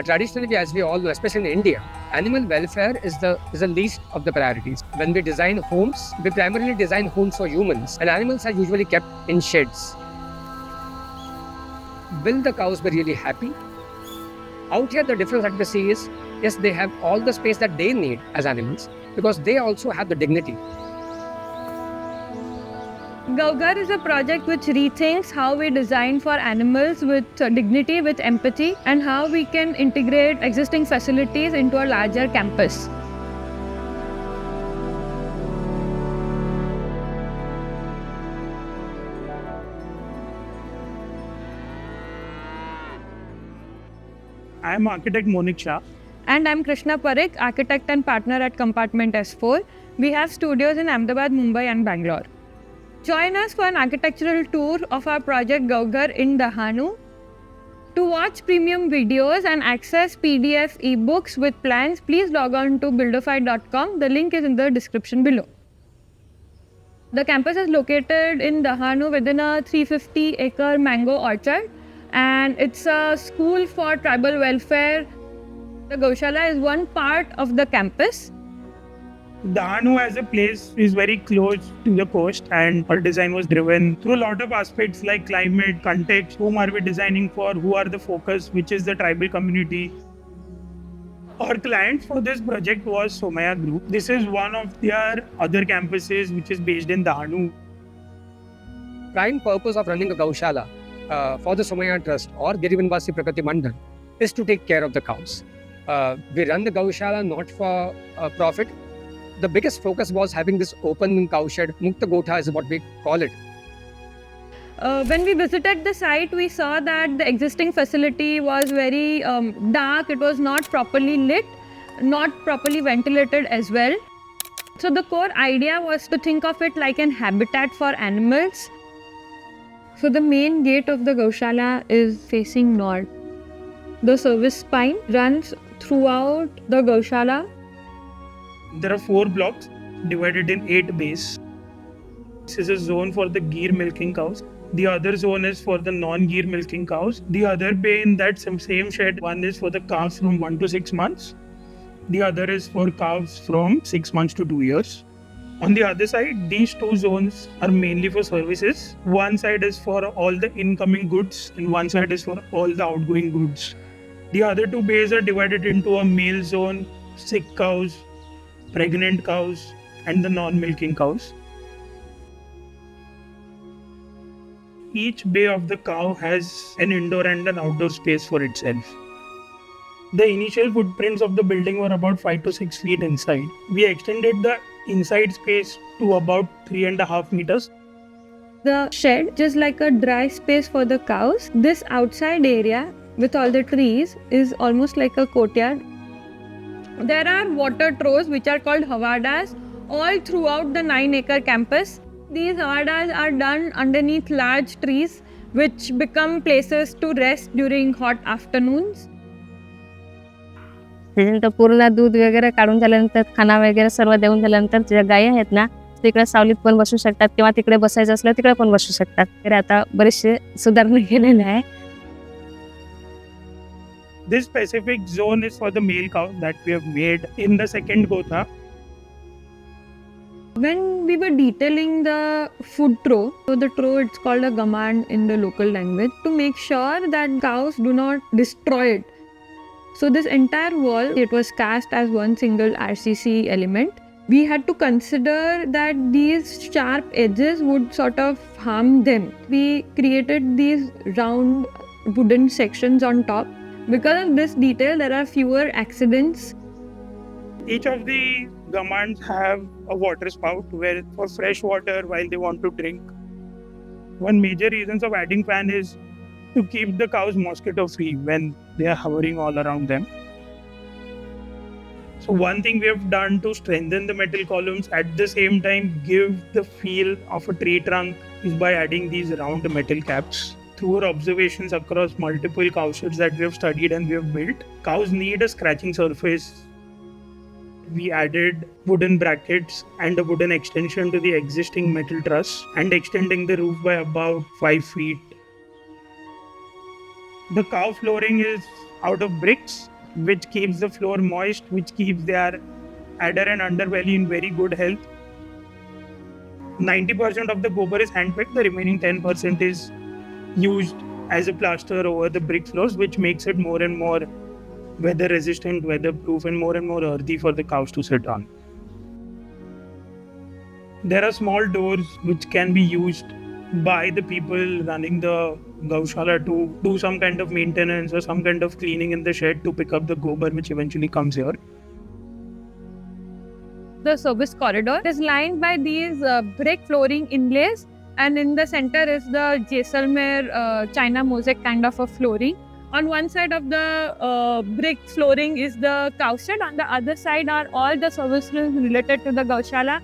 Traditionally, as we all know, especially in India, animal welfare is the least of the priorities. When we design homes, we primarily design homes for humans, and animals are usually kept in sheds. Will the cows be really happy? Out here, the difference that we see is, yes, they have all the space that they need as animals because they also have the dignity. Gaughar is a project which rethinks how we design for animals with dignity, with empathy, and how we can integrate existing facilities into a larger campus. I am architect Monik Shah. And I'm Krishna Parikh, architect and partner at Compartment S4. We have studios in Ahmedabad, Mumbai and Bangalore. Join us for an architectural tour of our project Gaughar in Dahanu. To watch premium videos and access PDF ebooks with plans, please log on to buildofy.com. The link is in the description below. The campus is located in Dahanu within a 350-acre mango orchard, and it's a school for tribal welfare. The Gaushala is one part of the campus. Dahanu as a place is very close to the coast, and our design was driven through a lot of aspects like climate, context, whom are we designing for, who are the focus, which is the tribal community. Our client for this project was Somaya Group. This is one of their other campuses which is based in Dahanu. Prime purpose of running a Gaushala for the Somaya Trust or Girivanvasi Prakriti Mandal is to take care of the cows. We run the Gaushala not for profit. The biggest focus was having this open cowshed. Mukta Gotha is what we call it. When we visited the site, we saw that the existing facility was very dark. It was not properly lit, not properly ventilated as well. So the core idea was to think of it like an habitat for animals. So the main gate of the Gaushala is facing north. The service spine runs throughout the Gaushala. There are 4 blocks divided in 8 bays. This is a zone for the ghee milking cows. The other zone is for the non-ghee milking cows. The other bay in that same shed, one is for the calves from 1 to 6 months. The other is for calves from 6 months to 2 years. On the other side, these 2 zones are mainly for services. One side is for all the incoming goods and one side is for all the outgoing goods. The other 2 bays are divided into a male zone, sick cows, pregnant cows and the non-milking cows. Each bay of the cow has an indoor and an outdoor space for itself. The initial footprints of the building were about 5 to 6 feet inside. We extended the inside space to about 3.5 meters. The shed, just like a dry space for the cows, this outside area with all the trees is almost like a courtyard. There are water troughs which are called Hawadas all throughout the 9-acre campus. These Hawadas are done underneath large trees which become places to rest during hot afternoons. त्याच्यानंतर पूर्ण दूध वगैरे काढून झाल्यानंतर खाना वगैरे सर्व देऊन झाल्यानंतर ज्या गायी आहेत ना तिकडे सावलीत पण बसू शकतात किंवा तिकडे बसायचं असलं तिकडे पण बसू शकतात. तर आता बरेचसे सुधारणा केलेले आहे. This specific zone is for the male cow that we have made in the second Gotha. When we were detailing the food trough, so the trough it's called a gaman in the local language, to make sure that cows do not destroy it. So this entire wall, it was cast as one single RCC element. We had to consider that these sharp edges would sort of harm them. We created these round wooden sections on top. Because of this detail, there are fewer accidents. Each of the gamans have a water spout where for fresh water while they want to drink. One major reason of adding fan is to keep the cows mosquito free when they are hovering all around them. So one thing we have done to strengthen the metal columns at the same time give the feel of a tree trunk is by adding these round metal caps. Through our observations across multiple cow sheds that we have studied and we have built, cows need a scratching surface. We added wooden brackets and a wooden extension to the existing metal truss and extending the roof by about 5 feet. The cow flooring is out of bricks, which keeps the floor moist, which keeps their adder and underbelly in very good health. 90% of the gobar is hand-picked, the remaining 10% is used as a plaster over the brick floors, which makes it more and more weather-resistant, weatherproof, and more earthy for the cows to sit on. There are small doors which can be used by the people running the Gaushala to do some kind of maintenance or some kind of cleaning in the shed to pick up the gobar which eventually comes here. The service corridor is lined by these brick flooring inlays, and in the center is the Jaisalmer China mosaic kind of a flooring. On one side of the brick flooring is the cow shed, on the other side are all the services related to the Gaushala.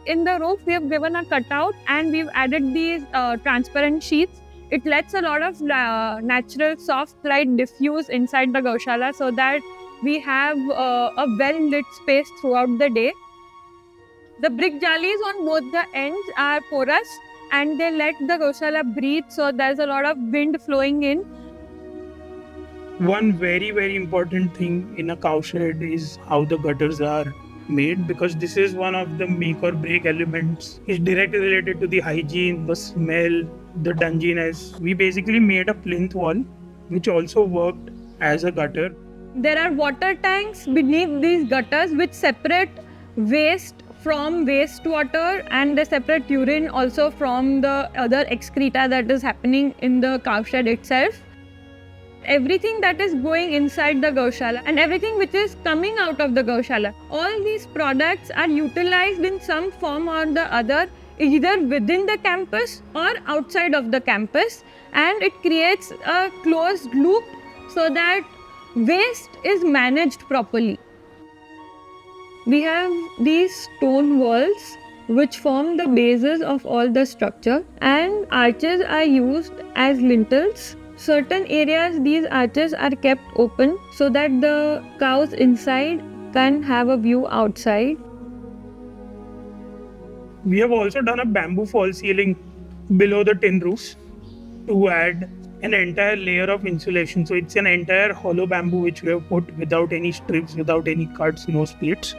In the roof, we have given a cutout and we've added these transparent sheets. It lets a lot of natural soft light diffuse inside the Gaushala so that we have a well-lit space throughout the day. The brick jalis on both the ends are porous and they let the Gaushala breathe, so there's a lot of wind flowing in. One very important thing in a cow shed is how the gutters are made, because this is one of the make or break elements. It's directly related to the hygiene, the smell, the dunginess. We basically made a plinth wall which also worked as a gutter. There are water tanks beneath these gutters which separate waste from wastewater, and they separate urine also from the other excreta that is happening in the cow shed itself. Everything that is going inside the Gaushala and everything which is coming out of the Gaushala, all these products are utilized in some form or the other, either within the campus or outside of the campus, and it creates a closed loop so that waste is managed properly. We have these stone walls which form the bases of all the structure, and arches are used as lintels. Certain areas, these arches are kept open so that the cows inside can have a view outside. We have also done a bamboo false ceiling below the tin roofs to add an entire layer of insulation. So it's an entire hollow bamboo which we have put without any strips, without any cuts, no splits.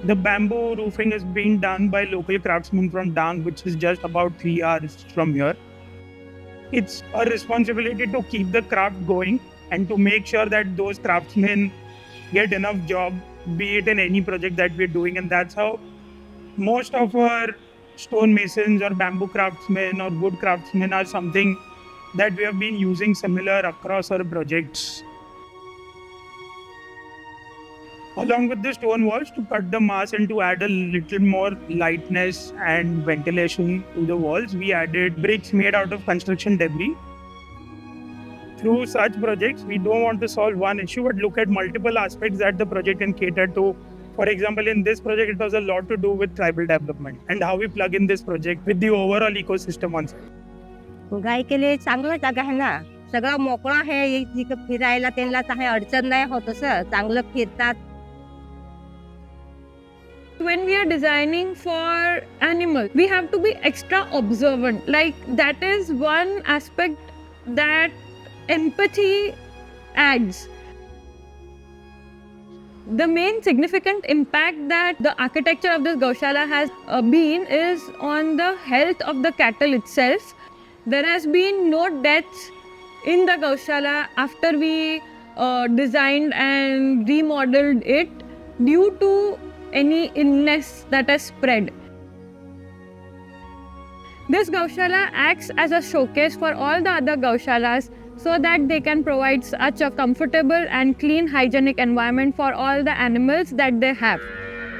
The bamboo roofing is being done by local craftsmen from Dung, which is just about 3 hours from here. It's a responsibility to keep the craft going and to make sure that those craftsmen get enough job, be it in any project that we're doing. And that's how most of our stonemasons or bamboo craftsmen or wood craftsmen are something that we have been using similar across our projects. Along with the stone walls, to cut the mass and to add a little more lightness and ventilation to the walls, we added bricks made out of construction debris. Through such projects, we don't want to solve one issue, but look at multiple aspects that the project can cater to. For example, in this project, it was a lot to do with tribal development and how we plug in this project with the overall ecosystem on site. गाय के लिए चांगलं जागा आहे ना, सगळं मोकळं आहे, इकडे फिरायला त्यांना काही अडचण नाही होत, असं चांगलं फिरतात. When we are designing for animals, we have to be extra observant. Like, that is one aspect that empathy adds. The main significant impact that the architecture of this Gaushala has been is on the health of the cattle itself. There has been no deaths in the Gaushala after we designed and remodeled it due to any illness that has spread. This Gaushala acts as a showcase for all the other Gaushalas so that they can provide such a comfortable and clean, hygienic environment for all the animals that they have.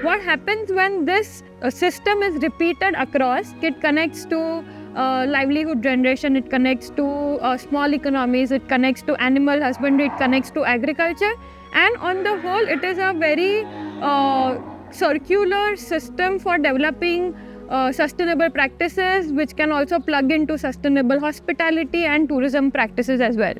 What happens when this system is repeated across? It connects to livelihood generation, it connects to small economies, it connects to animal husbandry, it connects to agriculture, and on the whole, it is a very circular system for developing sustainable practices, which can also plug into sustainable hospitality and tourism practices as well.